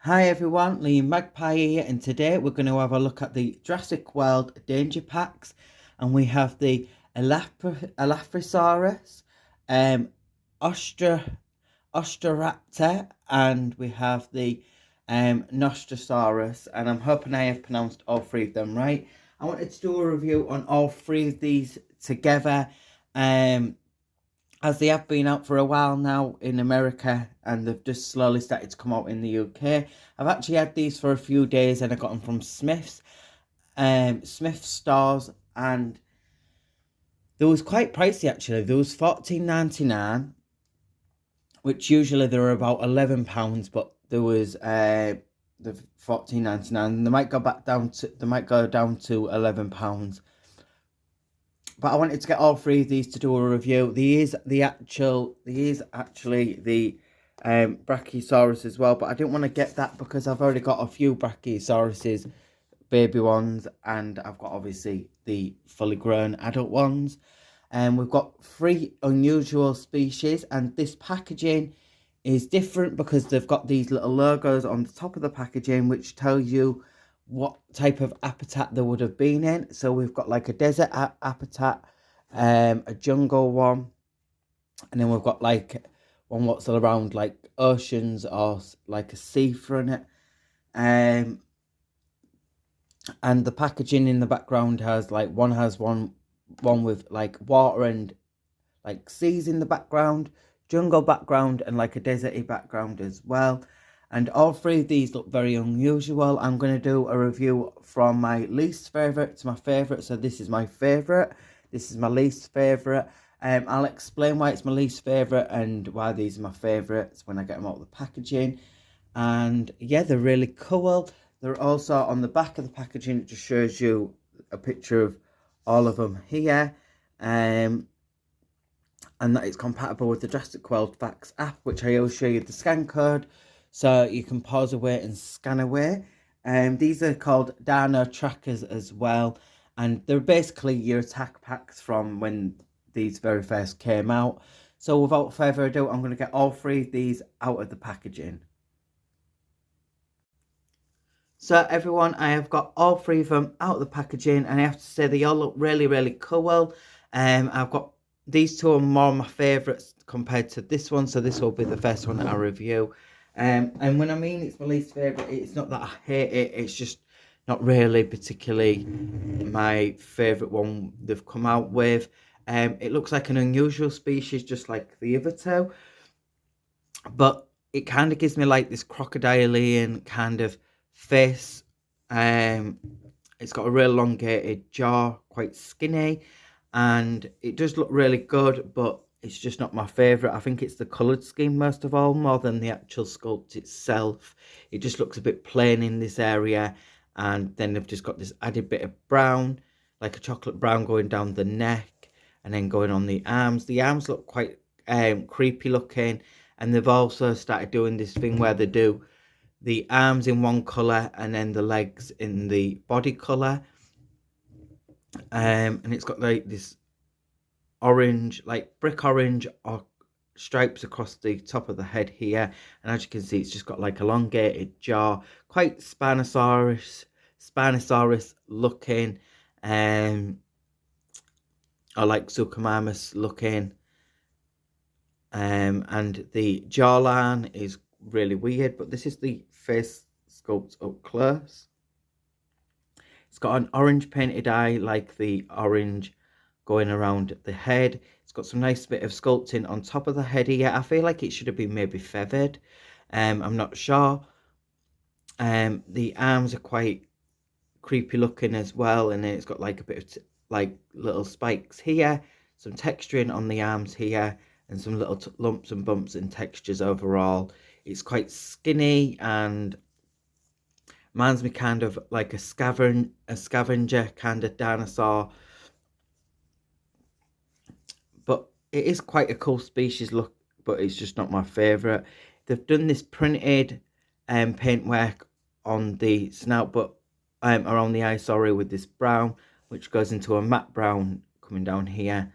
Hi everyone, Liam Magpie here, and today we're going to have a look at the Jurassic World Danger Packs, and we have the Elaphrosaurus, um, Austra Austroraptor, and we have the Nostrosaurus, and I'm hoping I have pronounced all three of them right. I wanted to do a review on all three of these together, um, as they have been out for a while now in America and they've just slowly started to come out in the UK. I've actually had these for a few days and I got them from Smith's stores, and they was quite pricey actually. There was $14.99, which usually they're about £11, but there was the $14.99, and they might go down to £11. But I wanted to get all three of these to do a review. There is actually the Brachiosaurus as well, but I didn't want to get that because I've already got a few Brachiosauruses, baby ones, and I've got obviously the fully grown adult ones. And we've got three unusual species, and this packaging is different because they've got these little logos on the top of the packaging which tell you what type of habitat they would have been in. So we've got like a desert habitat, a jungle one, and then we've got like one what's all around like oceans or like a seafront. And the packaging in the background has one with like water and like seas in the background, jungle background, and like a deserty background as well. And all three of these look very unusual. I'm going to do a review from my least favourite to my favourite. So this is my favourite. This is my least favourite. I'll explain why it's my least favourite and why these are my favourites when I get them out of the packaging. And yeah, they're really cool. They're also on the back of the packaging. It just shows you a picture of all of them here. And that it's compatible with the Jurassic World Facts app, which I will show you the scan code so you can pause away and scan away. These are called Dino Trackers as well, and they're basically your attack packs from when these very first came out. So without further ado, I'm going to get all three of these out of the packaging. So everyone, I have got all three of them out of the packaging, and I have to say they all look really, really cool. I've got these two are more my favourites compared to this one, so this will be the first one that I review. And when I mean it's my least favourite, it's not that I hate it, it's just not really particularly my favourite one they've come out with. It looks like an unusual species, just like the other two, but it kind of gives me like this crocodilian kind of face. It's got a real elongated jaw, quite skinny, and it does look really good, but it's just not my favourite. I think it's the coloured scheme most of all, more than the actual sculpt itself. It just looks a bit plain in this area, and then they've just got this added bit of brown, like a chocolate brown going down the neck, and then going on the arms. The arms look quite creepy looking, and they've also started doing this thing where they do the arms in one colour and then the legs in the body colour. And it's got like this orange, like brick orange or stripes across the top of the head here, and as you can see it's just got like elongated jaw, quite Spinosaurus looking, or like Suchomimus looking, and the jawline is really weird, but this is the face sculpt up close. It's got an orange painted eye, like the orange going around the head. It's got some nice bit of sculpting on top of the head here. I feel like it should have been maybe feathered. I'm not sure. The arms are quite creepy looking as well, and then it's got like a bit of like little spikes here, some texturing on the arms here, and some little lumps and bumps and textures overall. It's quite skinny and reminds me kind of like a scavenger kind of dinosaur, but it is quite a cool species look, but it's just not my favourite. They've done this printed paintwork on the snout, but around the eye, sorry, with this brown, which goes into a matte brown coming down here,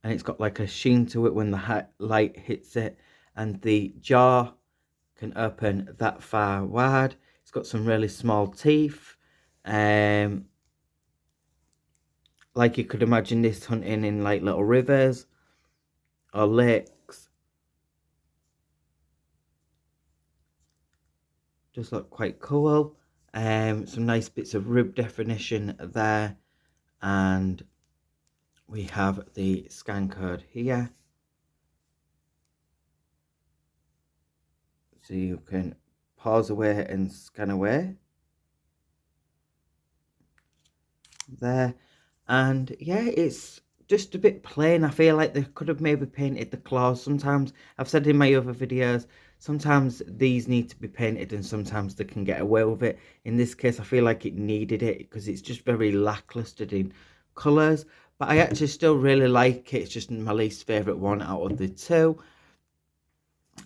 and it's got like a sheen to it when the light hits it. And the jaw can open that far wide. It's got some really small teeth. Like you could imagine this hunting in like little rivers or lakes. Just look quite cool. Some nice bits of rib definition there, and we have the scan code here, so you can pause away and scan away there. And yeah, it's just a bit plain. I feel like they could have maybe painted the claws. Sometimes, I've said in my other videos, sometimes these need to be painted and sometimes they can get away with it. In this case, I feel like it needed it because it's just very lackluster in colours. But I actually still really like it. It's just my least favourite one out of the two.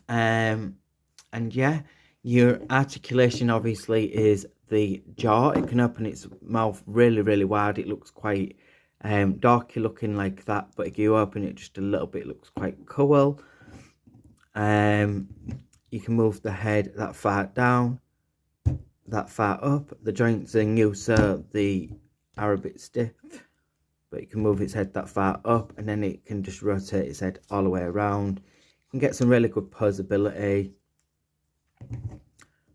And yeah, your articulation obviously is the jaw. It can open its mouth really, really wide. It looks quite darky looking like that, but if you open it just a little bit, it looks quite cool. You can move the head that far down, that far up. The joints are new, so they are a bit stiff, but you can move its head that far up, and then it can just rotate its head all the way around. You can get some really good posability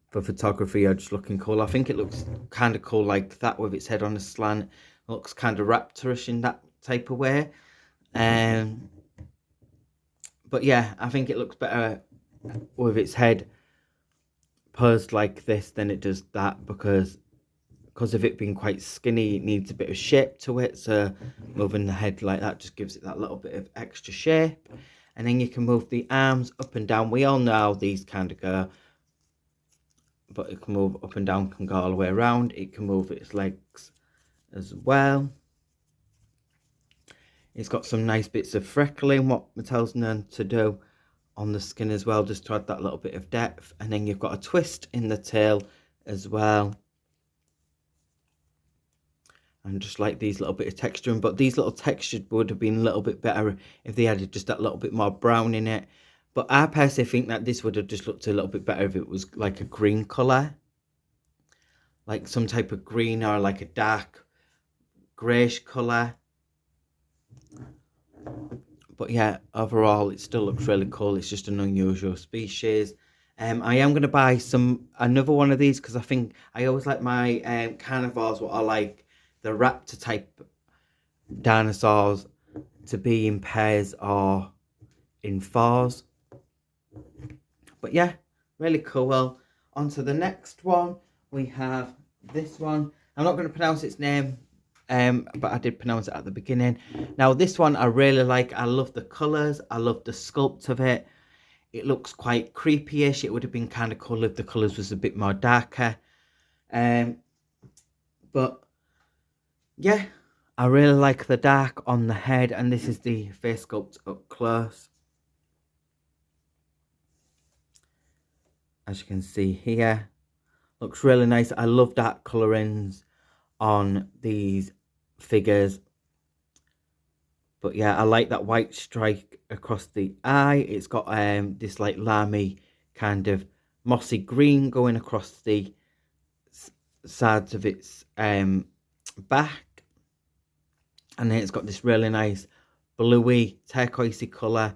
for photography or just looking cool. I think it looks kind of cool like that with its head on a slant. It looks kind of raptorish in that type of way. But yeah, I think it looks better with its head posed like this than it does that, because of it being quite skinny, it needs a bit of shape to it. So moving the head like that just gives it that little bit of extra shape. And then you can move the arms up and down. We all know how these kind of go, but it can move up and down, can go all the way around. It can move its legs as well. It's got some nice bits of freckling, what Mattel's known to do on the skin as well, just to add that little bit of depth. And then you've got a twist in the tail as well, and just like these little bit of texturing. But these little textures would have been a little bit better if they added just that little bit more brown in it. But I personally think that this would have just looked a little bit better if it was like a green colour, like some type of green or like a dark greyish colour. But yeah, overall it still looks really cool. It's just an unusual species. I am going to buy another one of these, because I think I always like my carnivores, what I like the raptor type dinosaurs, to be in pairs or in fours. But yeah, really cool. On to the next one. We have this one. I'm not going to pronounce its name, but I did pronounce it at the beginning. Now this one I really like. I love the colours. I love the sculpt of it. It looks quite creepy-ish. It would have been kind of cool if the colours was a bit more darker. But yeah, I really like the dark on the head, and this is the face sculpt up close. As you can see here, looks really nice. I love dark colourings on these figures. But yeah, I like that white stripe across the eye. It's got this like lammy kind of mossy green going across the sides of its back. And then it's got this really nice bluey turquoisey colour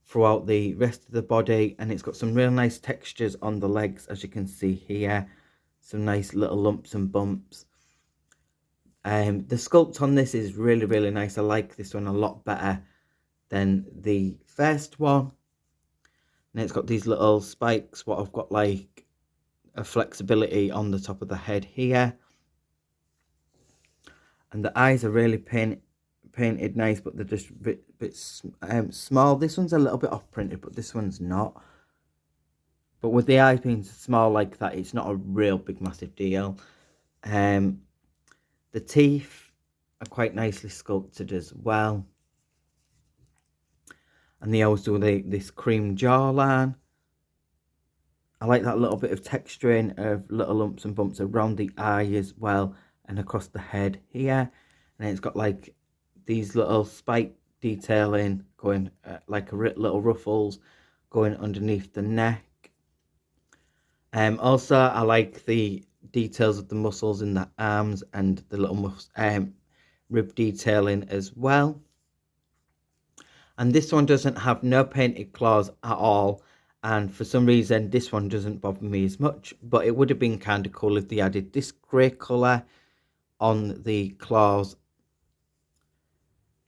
throughout the rest of the body. And it's got some real nice textures on the legs, as you can see here. Some nice little lumps and bumps. The sculpt on this is really, really nice. I like this one a lot better than the first one. And it's got these little spikes, what I've got like a flexibility on the top of the head here. And the eyes are really painted nice, but they're just a bit small. This one's a little bit off printed, but this one's not. But with the eyes being small like that, it's not a real big massive deal. The teeth are quite nicely sculpted as well. And they always do this cream jawline. I like that little bit of texturing of little lumps and bumps around the eye as well, and across the head here. And it's got like these little spike detailing going like little ruffles going underneath the neck. Also, I like the details of the muscles in the arms and the little rib detailing as well. And this one doesn't have no painted claws at all, and for some reason this one doesn't bother me as much, but it would have been kind of cool if they added this grey colour on the claws.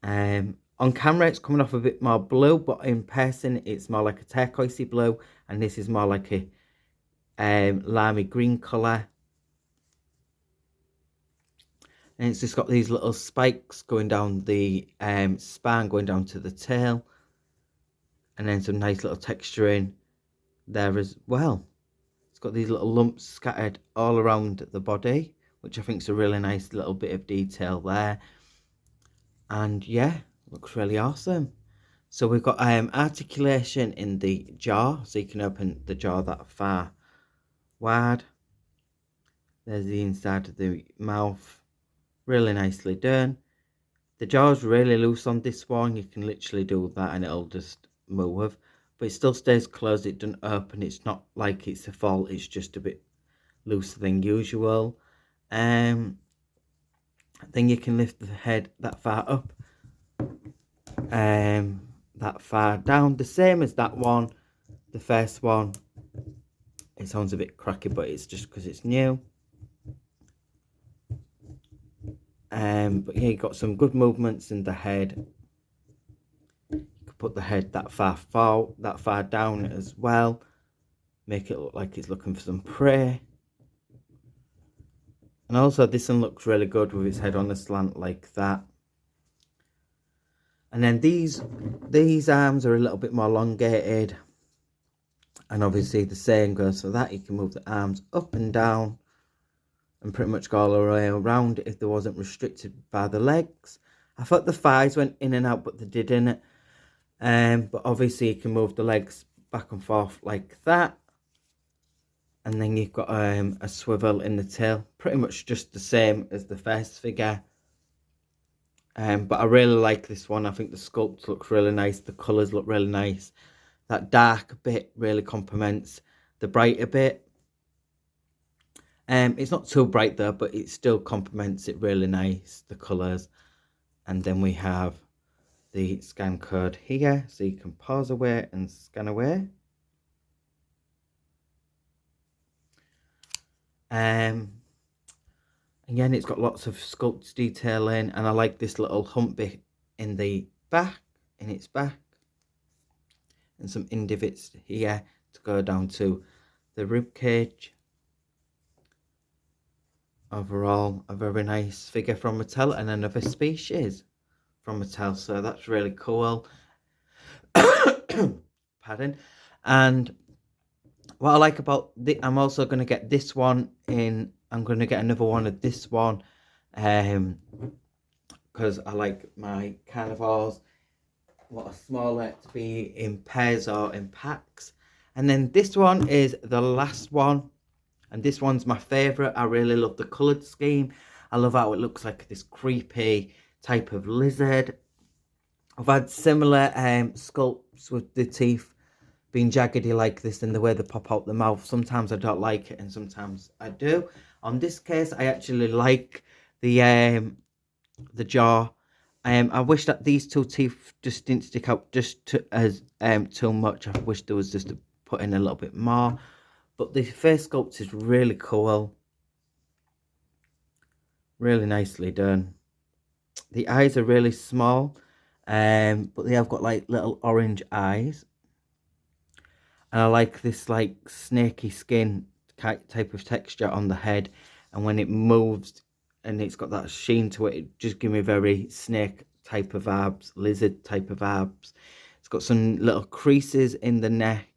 On camera it's coming off a bit more blue, but in person it's more like a turquoisey blue, and this is more like a limey green colour. And it's just got these little spikes going down the spine, going down to the tail, and then some nice little texturing there as well. It's got these little lumps scattered all around the body, which I think is a really nice little bit of detail there. And yeah, looks really awesome. So we've got articulation in the jaw, so you can open the jaw that far wide. There's the inside of the mouth, really nicely done. The jaw's really loose on this one, you can literally do that and it'll just move, but it still stays closed, it doesn't open. It's not like it's a fault, it's just a bit looser than usual. Then you can lift the head that far up, that far down, the same as that one, the first one. It sounds a bit cracky, but it's just because it's new. But yeah, you got some good movements in the head. You could put the head that far down as well, make it look like it's looking for some prey. And also this one looks really good with its head on a slant like that. And then these arms are a little bit more elongated, and obviously the same goes for that. You can move the arms up and down and pretty much go all the way around if they wasn't restricted by the legs. I thought the thighs went in and out, but they didn't. But obviously you can move the legs back and forth like that. And then you've got a swivel in the tail, pretty much just the same as the first figure. But I really like this one. I think the sculpt looks really nice, the colours look really nice. That dark bit really complements the brighter bit. It's not too bright though, but it still complements it really nice, the colours. And then we have the scan code here, so you can pause away and scan away. Again, it's got lots of sculpt detailing, and I like this little hump bit in the back, in its back, and some indivots here to go down to the rib cage. Overall, a very nice figure from Mattel, and another species from Mattel, so that's really cool. Pardon. And what I like about I'm also going to get this one in. I'm going to get another one of this one, because I like my carnivores a lot smaller to be in pairs or in packs. And then this one is the last one, and this one's my favorite. I really love the colored scheme. I love how it looks like this creepy type of lizard. I've had similar sculpts with the teeth being jaggedy like this and the way they pop out the mouth. Sometimes I don't like it and sometimes I do. On this case, I actually like the jaw. I wish that these two teeth just didn't stick out just too much. I wish there was just put in a little bit more. But the face sculpt is really cool. Really nicely done. The eyes are really small, but they have got like little orange eyes. And I like this like snaky skin type of texture on the head, and when it moves and it's got that sheen to it, it just gives me very snake type of abs, lizard type of abs. It's got some little creases in the neck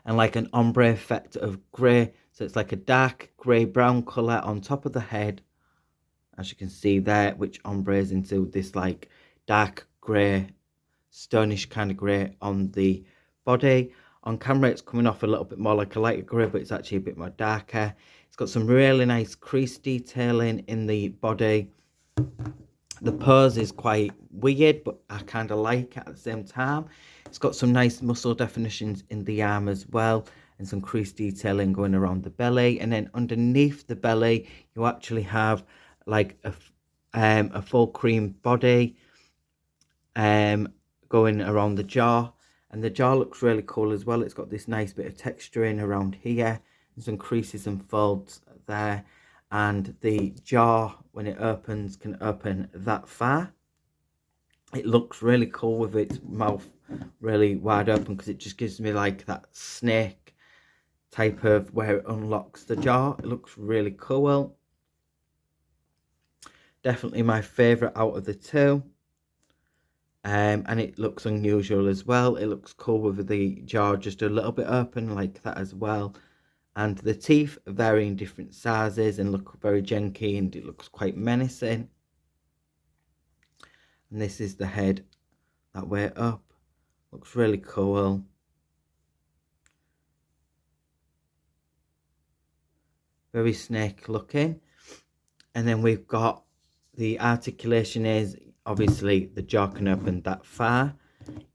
and like an ombre effect of grey, so it's like a dark grey brown colour on top of the head, as you can see there, which ombres into this like dark grey, stonish kind of grey on the body. On camera it's coming off a little bit more like a lighter grey, but it's actually a bit more darker. It's got some really nice crease detailing in the body. The pose is quite weird, but I kind of like it at the same time. It's got some nice muscle definitions in the arm as well, and some crease detailing going around the belly. And then underneath the belly, you actually have like a full cream body going around the jaw. And the jaw looks really cool as well. It's got this nice bit of texture in around here, and some creases and folds there. And the jaw, when it opens, can open that far. It looks really cool with its mouth really wide open, because it just gives me like that snake type of where it unlocks the jaw. It looks really cool. Definitely my favourite out of the two. And it looks unusual as well. It looks cool with the jaw just a little bit open like that as well. And the teeth vary in different sizes and look very janky, and it looks quite menacing. And this is the head that way up. Looks really cool. Very snake looking. And then we've got the articulation is obviously the jaw can open that far.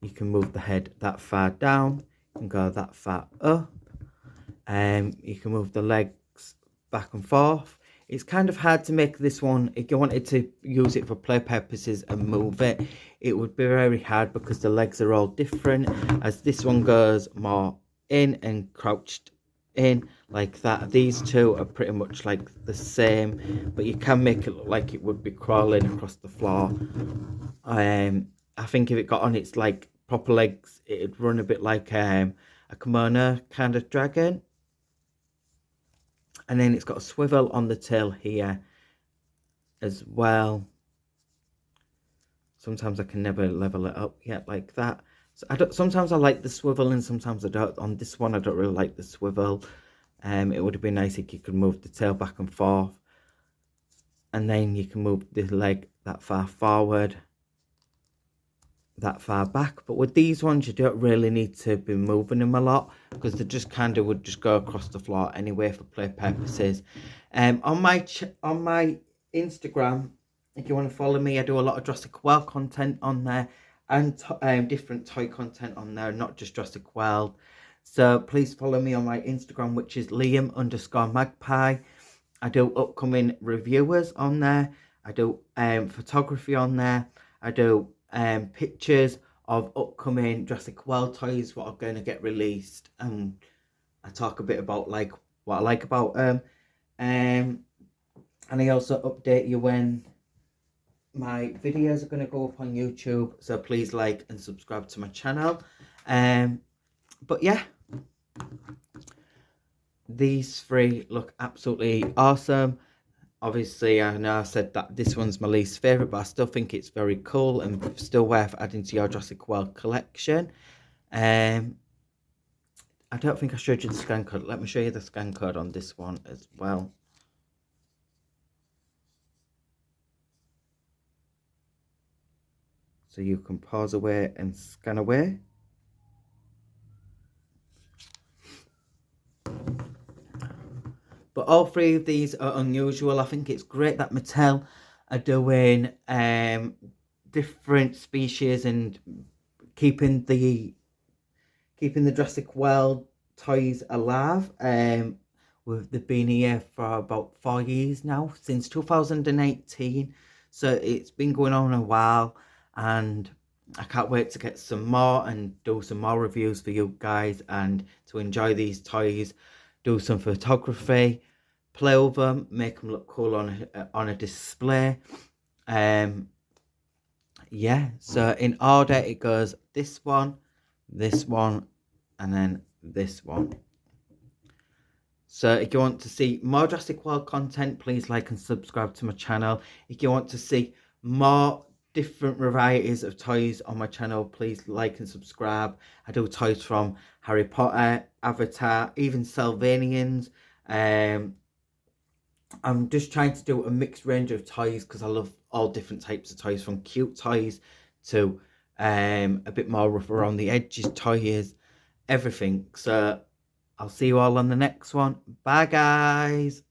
You can move the head that far down. You can go that far up. You can move the legs back and forth. It's kind of hard to make this one. If you wanted to use it for play purposes and move it, it would be very hard because the legs are all different. As this one goes more in and crouched in like that. These two are pretty much like the same, but you can make it look like it would be crawling across the floor. I think if it got on its like proper legs, it'd run a bit like a kimono kind of dragon. And then it's got a swivel on the tail here as well. Sometimes I can never level it up yet like that. So sometimes I like the swivel and sometimes I don't. On this one I don't really like the swivel. It would have been nice if you could move the tail back and forth, and then you can move the leg that far forward, that far back. But with these ones you don't really need to be moving them a lot, because they just kind of would just go across the floor anyway for play purposes. On my Instagram, if you want to follow me, I do a lot of Jurassic World content on there, and different toy content on there, not just Jurassic World. So please follow me on my Instagram, which is Liam_Magpie. I do upcoming reviewers on there. I do photography on there. I do pictures of upcoming Jurassic World toys, what are going to get released, and I talk a bit about like what I like about them. And I also update you when my videos are going to go up on YouTube, so please like and subscribe to my channel. But yeah, these three look absolutely awesome. Obviously, I know I said that this one's my least favourite, but I still think it's very cool and still worth adding to your Jurassic World collection. I don't think I showed you the scan code. Let me show you the scan code on this one as well. So you can pause away and scan away. But all three of these are unusual. I think it's great that Mattel are doing different species and keeping the Jurassic World toys alive. They've been here for about 4 years now, since 2018. So it's been going on a while, and I can't wait to get some more and do some more reviews for you guys, and to enjoy these toys, do some photography, play with them, make them look cool on a display. Yeah, so in order it goes this one, and then this one. So if you want to see more Jurassic World content, please like and subscribe to my channel. If you want to see more different varieties of toys on my channel, please like and subscribe. I do toys from Harry Potter, Avatar, even Sylvanians. I'm just trying to do a mixed range of toys because I love all different types of toys, from cute toys to a bit more rough around the edges toys, everything. So I'll see you all on the next one. Bye guys.